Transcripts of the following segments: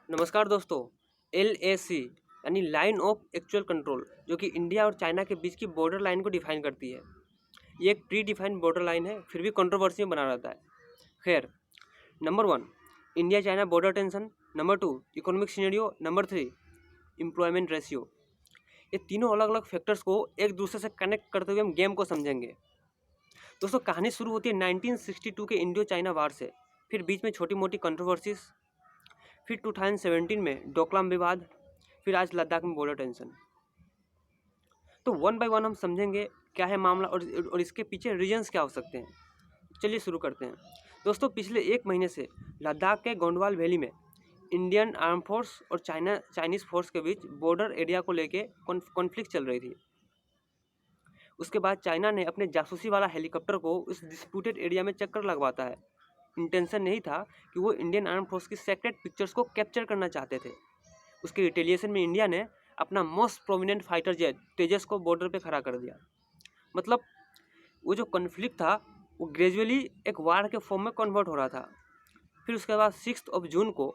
नमस्कार दोस्तों। LAC यानी लाइन ऑफ एक्चुअल कंट्रोल, जो कि इंडिया और चाइना के बीच की बॉर्डर लाइन को डिफाइन करती है। ये एक प्री डिफाइंड बॉर्डर लाइन है, फिर भी कंट्रोवर्सी में बना रहता है। खैर, number 1 India China border tension, number 2 economic scenario, number 3 employment ratio. ये तीनों अलग अलग फैक्टर्स को एक दूसरे से कनेक्ट करते हुए हम गेम को समझेंगे। दोस्तों, कहानी शुरू होती है 1962 के इंडियो चाइना वार से, फिर बीच में छोटी मोटी कंट्रोवर्सीज, फिर 2017 में डोकलाम विवाद, फिर आज लद्दाख में बॉर्डर टेंशन। तो वन बाय वन हम समझेंगे क्या है मामला और इसके पीछे रीजंस क्या हो सकते हैं। चलिए शुरू करते हैं। दोस्तों, पिछले एक महीने से लद्दाख के गोंडवाल वैली में इंडियन आर्म फोर्स और चाइनीज़ फोर्स के बीच बॉर्डर एरिया को लेके कॉन्फ्लिक्ट चल रही थी। उसके बाद चाइना ने अपने जासूसी वाला हेलीकॉप्टर को उस डिस्प्यूटेड एरिया में चक्कर लगवाता है। इंटेंशन यही था कि वो इंडियन आर्म फोर्स की सेक्रेट पिक्चर्स को कैप्चर करना चाहते थे। उसके रिटेलिएशन में इंडिया ने अपना मोस्ट प्रोमिनेंट फाइटर जेट तेजस को बॉर्डर पे खड़ा कर दिया। मतलब वो जो कॉन्फ्लिक्ट था वो ग्रेजुअली एक वार के फॉर्म में कन्वर्ट हो रहा था। फिर उसके बाद 6 जून को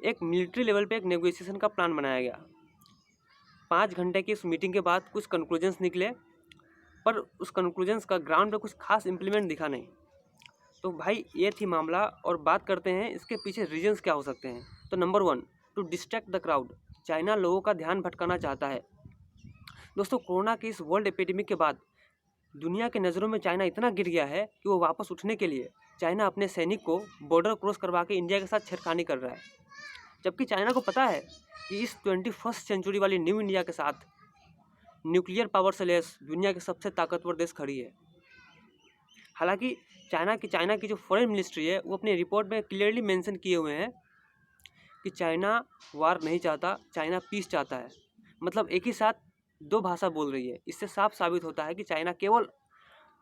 एक मिलिट्री लेवल पे एक नेगोशिएशन का प्लान बनाया गया। 5 घंटे की इस मीटिंग के बाद कुछ कंक्लूजन्स निकले, पर उस कंक्लूजन्स का ग्राउंड पे कुछ खास इम्प्लीमेंट दिखा नहीं। तो भाई ये थी मामला, और बात करते हैं इसके पीछे रीजंस क्या हो सकते हैं। तो number 1, to distract the crowd. China लोगों का ध्यान भटकाना चाहता है। दोस्तों, कोरोना की इस वर्ल्ड एपिडेमिक के बाद दुनिया के नज़रों में चाइना इतना गिर गया है कि वो वापस उठने के लिए चाइना अपने सैनिक को बॉर्डर क्रॉस करवा के इंडिया के साथ छेड़खानी कर रहा है। जबकि चाइना को पता है कि इस 21st सेंचुरी वाली न्यू इंडिया के साथ न्यूक्लियर पावर से लैस दुनिया के सबसे ताकतवर देश खड़ी है। हालांकि चाइना की जो फॉरेन मिनिस्ट्री है वो अपनी रिपोर्ट में क्लियरली मेंशन किए हुए हैं कि चाइना वार नहीं चाहता, चाइना पीस चाहता है। मतलब एक ही साथ दो भाषा बोल रही है। इससे साफ साबित होता है कि चाइना केवल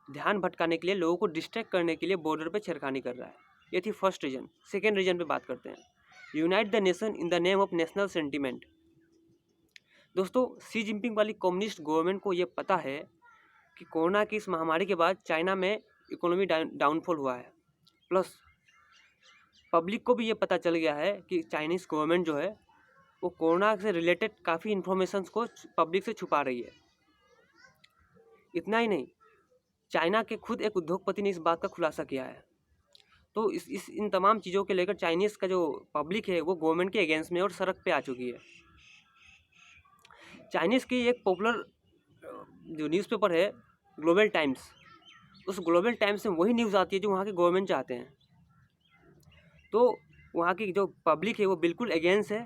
ध्यान भटकाने के लिए, लोगों को डिस्ट्रैक्ट करने के लिए बॉर्डर पे छेड़खानी कर रहा है। ये थी फर्स्ट रीजन। सेकेंड रीजन पे बात करते हैं, unite the nation in the name of national sentiment. दोस्तों, शी जिनपिंग वाली कम्युनिस्ट गवर्नमेंट को ये पता है कि कोरोना की इस महामारी के बाद चाइना में इकोनॉमी डाउनफॉल हुआ है। प्लस पब्लिक को भी ये पता चल गया है कि चाइनीज़ गवर्नमेंट जो है वो कोरोना से रिलेटेड काफ़ी इन्फॉर्मेशंस को पब्लिक से छुपा रही है। इतना ही नहीं, चाइना के खुद एक उद्योगपति ने इस बात का खुलासा किया है। तो इन तमाम चीज़ों के लेकर चाइनीज़ का जो पब्लिक है वो गवर्नमेंट के अगेंस्ट में और सड़क पे आ चुकी है। चाइनीज़ की एक पॉपुलर जो न्यूज़पेपर है ग्लोबल टाइम्स, उस ग्लोबल टाइम्स में वही न्यूज़ आती है जो वहाँ के गवर्नमेंट चाहते हैं। तो वहाँ की जो पब्लिक है वो बिल्कुल अगेंस्ट है,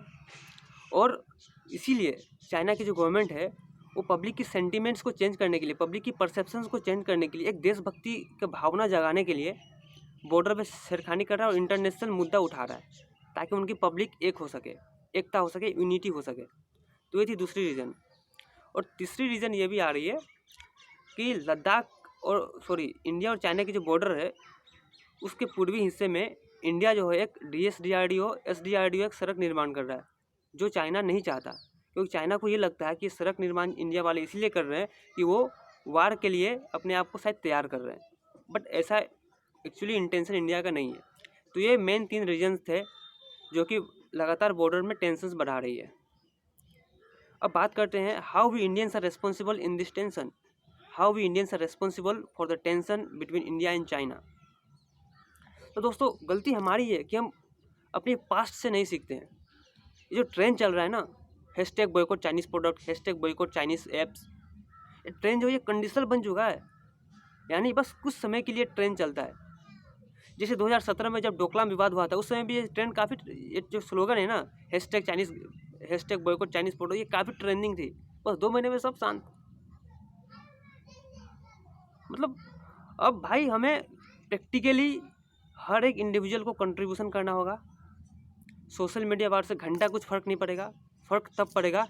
और इसीलिए चाइना की जो गवर्नमेंट है वो पब्लिक की सेंटिमेंट्स को चेंज करने के लिए, पब्लिक की परसेप्शंस को चेंज करने के लिए, एक देशभक्ति की भावना जगाने के लिए बॉर्डर पे छेड़खानी कर रहा है और इंटरनेशनल मुद्दा उठा रहा है ताकि उनकी पब्लिक एक हो सके, एकता हो सके, यूनिटी हो सके। तो ये थी दूसरी रीज़न। और तीसरी रीज़न ये भी आ रही है कि लद्दाख इंडिया और चाइना की जो बॉर्डर है उसके पूर्वी हिस्से में इंडिया जो है एक DSDRDO SDRDO एक सड़क निर्माण कर रहा है, जो चाइना नहीं चाहता। क्योंकि चाइना को ये लगता है कि सड़क निर्माण इंडिया वाले इसलिए कर रहे हैं कि वो वार के लिए अपने आप को शायद तैयार कर रहे हैं, बट ऐसा एक्चुअली इंटेंशन इंडिया का नहीं है। तो ये मेन 3 रीजन्स थे जो कि लगातार बॉर्डर में टेंशन्स बढ़ा रही है। अब बात करते हैं how we Indians are responsible in this tension, how we Indians are responsible for the tension between India and China. तो दोस्तों, गलती हमारी है कि हम अपने पास्ट से नहीं सीखते हैं। ये जो ट्रेंड चल रहा है ना, hashtag boycott Chinese product, hashtag boycott Chinese apps, ये ट्रेंड जो है ये कंडीशनल बन चुका है। यानी बस कुछ समय के लिए ट्रेंड चलता है। जैसे 2017 में जब डोकलाम विवाद हुआ था उस समय भी ये ट्रेंड काफ़ी, ये जो स्लोगन है ना हैशटैग बॉयकॉट चाइनीज़ प्रोडक्ट, ये काफ़ी ट्रेंडिंग थी। बस 2 महीने में सब शांत। मतलब अब भाई हमें प्रैक्टिकली हर एक इंडिविजुअल को कंट्रीब्यूशन करना होगा। सोशल मीडिया वार से घंटा कुछ फ़र्क नहीं पड़ेगा। फ़र्क तब पड़ेगा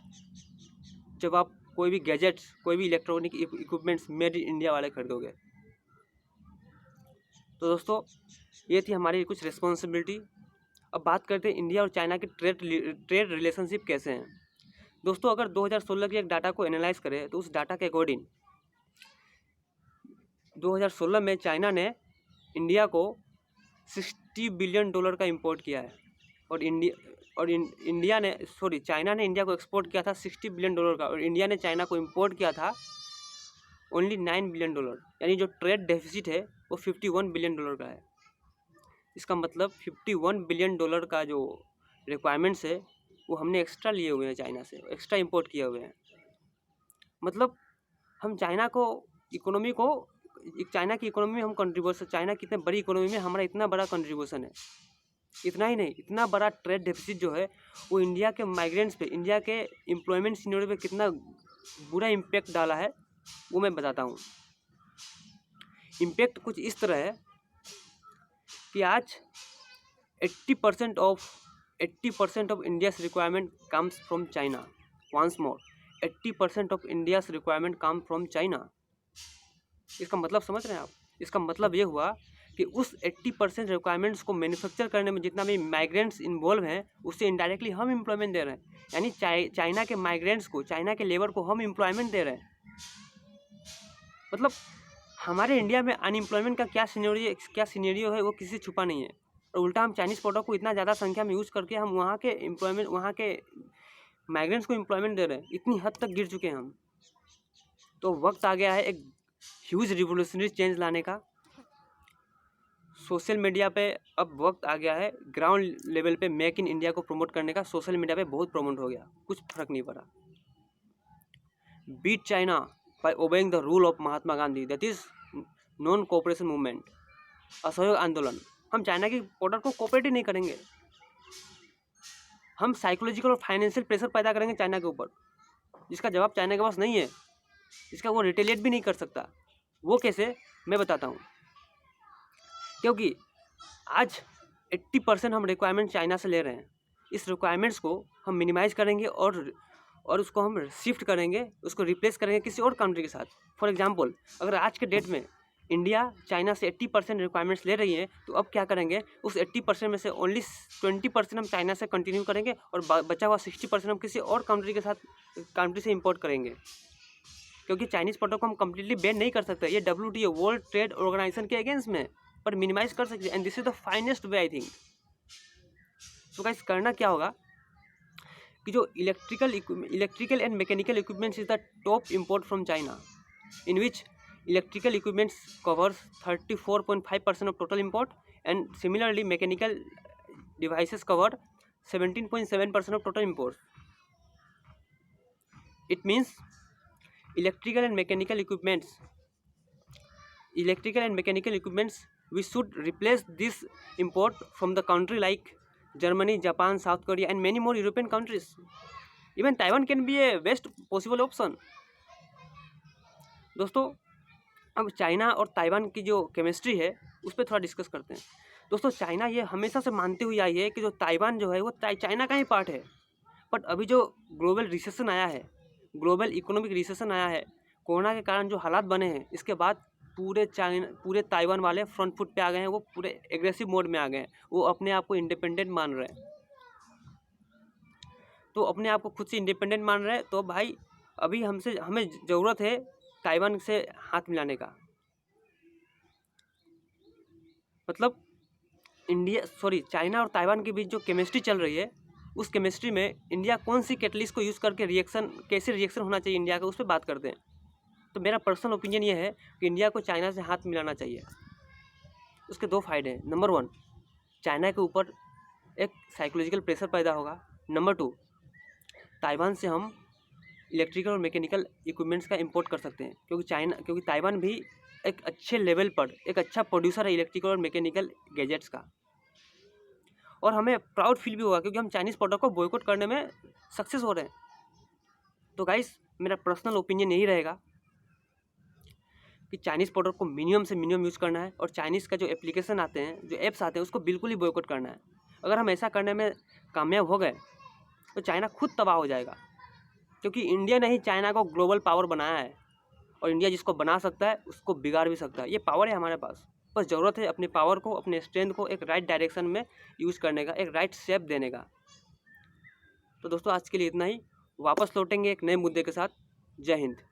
जब आप कोई भी गैजेट्स, कोई भी electronic equipments made in India वाले खरीदोगे। तो दोस्तों, ये थी हमारी कुछ रिस्पॉन्सिबिलिटी। अब बात करते हैं इंडिया और चाइना के ट्रेड रिलेशनशिप कैसे हैं। दोस्तों, अगर 2016 के एक डाटा को एनालाइज करें तो उस डाटा के अकॉर्डिंग 2016 में चाइना ने इंडिया को $60 बिलियन का इंपोर्ट किया है। चाइना ने इंडिया को एक्सपोर्ट किया था $60 बिलियन का, और इंडिया ने चाइना को इम्पोर्ट किया था ओनली $9 बिलियन। यानी जो ट्रेड डेफिसिट है वो $51 बिलियन का है। इसका मतलब $51 बिलियन का जो रिक्वायरमेंट्स है वो हमने एक्स्ट्रा लिए हुए हैं चाइना से, एक्स्ट्रा इंपोर्ट किए हुए हैं। मतलब हम चाइना की इकोनॉमी में हम कंट्रीब्यूशन, चाइना की इतनी बड़ी इकोनॉमी में हमारा इतना बड़ा कंट्रीब्यूशन है। इतना ही नहीं, इतना बड़ा ट्रेड डेफिसिट जो है वो इंडिया के माइग्रेंट्स पे, इंडिया के एम्प्लॉयमेंट सिनेरियो पे कितना बुरा इम्पैक्ट डाला है वो मैं बताता हूँ। इम्पैक्ट कुछ इस तरह है कि आज 80% of India's requirement comes from China. Once more, 80% of India's requirement come from China. इसका मतलब समझ रहे हैं आप? इसका मतलब ये हुआ कि उस 80% रिक्वायरमेंट्स को मैन्युफैक्चर करने में जितना भी माइग्रेंट्स इन्वॉल्व हैं उससे इनडायरेक्टली हम एम्प्लॉयमेंट दे रहे हैं। यानी चाइना के माइग्रेंट्स को, चाइना के लेबर को हम एम्प्लॉयमेंट दे रहे हैं। मतलब हमारे इंडिया में अनएम्प्लॉयमेंट का क्या सिनेरियो है वो किसी से छुपा नहीं है, और उल्टा हम चाइनीज़ प्रोडक्ट को इतना ज़्यादा संख्या में यूज़ करके हम वहाँ के माइग्रेंट्स को एम्प्लॉयमेंट दे रहे हैं। इतनी हद तक गिर चुके हैं हम। तो वक्त आ गया है एक ह्यूज रिवोल्यूशनरी चेंज लाने का। सोशल मीडिया पे अब वक्त आ गया है ग्राउंड लेवल पे मेक इन इंडिया को प्रमोट करने का। सोशल मीडिया पे बहुत प्रमोट हो गया, कुछ फर्क नहीं पड़ा। Beat China by obeying the rule of Mahatma Gandhi, that is non cooperation movement, असहयोग आंदोलन। हम चाइना की प्रोडक्ट को कोऑपरेट ही नहीं करेंगे। हम साइकोलॉजिकल और फाइनेंशियल प्रेशर पैदा करेंगे चाइना के ऊपर, जिसका जवाब चाइना के पास नहीं है, जिसका वो रिटेलिएट भी नहीं कर सकता। वो कैसे, मैं बताता हूँ। क्योंकि आज 80% हम रिक्वायरमेंट चाइना से ले रहे हैं। इस रिक्वायरमेंट्स को हम मिनिमाइज़ करेंगे और उसको हम शिफ्ट करेंगे, उसको रिप्लेस करेंगे किसी और कंट्री के साथ। फॉर एग्जांपल, अगर आज के डेट में इंडिया चाइना से 80% रिक्वायरमेंट्स ले रही है, तो अब क्या करेंगे, उस 80% में से ओनली 20% हम चाइना से कंटिन्यू करेंगे और बचा हुआ 60% हम किसी और कंट्री से इम्पोर्ट करेंगे। क्योंकि चाइनीज़ प्रोडक्ट को हम कम्प्लीटली बैन नहीं कर सकते, ये WTO वर्ल्ड ट्रेड ऑर्गेनाइजेशन के अगेंस्ट में, पर मिनिमाइज कर सकते हैं। And this is the finest way I think. तो गाइस करना क्या होगा कि जो electrical and mechanical equipments is the top import from China, in which electrical equipments covers 34.5% of total import, and similarly mechanical devices cover 17.7% of total import. It means electrical and mechanical equipments we should replace this import from the country like Germany, Japan, South Korea and many more European countries. Even Taiwan can be a best possible option. दोस्तों अब China और Taiwan की जो chemistry है उस पर थोड़ा discuss करते हैं। दोस्तों चाइना ये हमेशा से मानती हुई आई है कि जो ताइवान जो है वो चाइना का ही पार्ट है। बट अभी जो ग्लोबल रिसेशन आया है, ग्लोबल इकोनॉमिक रिसेशन आया है, कोरोना के कारण जो हालात बने हैं, इसके बाद पूरे ताइवान वाले फ्रंट फुट पे आ गए हैं। वो पूरे एग्रेसिव मोड में आ गए हैं। वो अपने आप को इंडिपेंडेंट मान रहे हैं। तो अपने आप को खुद से इंडिपेंडेंट मान रहे हैं। तो भाई अभी हमें ज़रूरत है ताइवान से हाथ मिलाने का। मतलब चाइना और ताइवान के बीच जो केमिस्ट्री चल रही है, उस केमिस्ट्री में इंडिया कौन सी कैटलिस्ट को यूज़ करके कैसे रिएक्शन होना चाहिए इंडिया का, उस पर बात करते हैं। तो मेरा पर्सनल ओपिनियन ये है कि इंडिया को चाइना से हाथ मिलाना चाहिए। उसके दो फायदे हैं। नंबर 1, चाइना के ऊपर एक साइकोलॉजिकल प्रेशर पैदा होगा। नंबर 2, ताइवान से हम इलेक्ट्रिकल और मैकेनिकल इक्विपमेंट्स का इंपोर्ट कर सकते हैं, क्योंकि ताइवान भी एक अच्छे लेवल पर एक अच्छा प्रोड्यूसर है इलेक्ट्रिकल और मैकेनिकल गैजेट्स का। और हमें प्राउड फील भी होगा क्योंकि हम चाइनीज़ प्रोडक्ट को बॉयकॉट करने में सक्सेस हो रहे हैं। तो गाइस मेरा पर्सनल ओपिनियन यही रहेगा कि चाइनीज़ प्रोडक्ट को मिनिमम से मिनिमम यूज़ करना है, और चाइनीज़ का जो एप्लीकेशन आते हैं, जो ऐप्स आते हैं, उसको बिल्कुल ही बॉयकॉट करना है। अगर हम ऐसा करने में कामयाब हो गए तो चाइना खुद तबाह हो जाएगा, क्योंकि इंडिया ने ही चाइना को ग्लोबल पावर बनाया है, और इंडिया जिसको बना सकता है उसको बिगाड़ भी सकता है। ये पावर है हमारे पास। बस ज़रूरत है अपने पावर को, अपने स्ट्रेंथ को एक राइट डायरेक्शन में यूज़ करने का, एक राइट शेप देने का। तो दोस्तों आज के लिए इतना ही। वापस लौटेंगे एक नए मुद्दे के साथ। जय हिंद।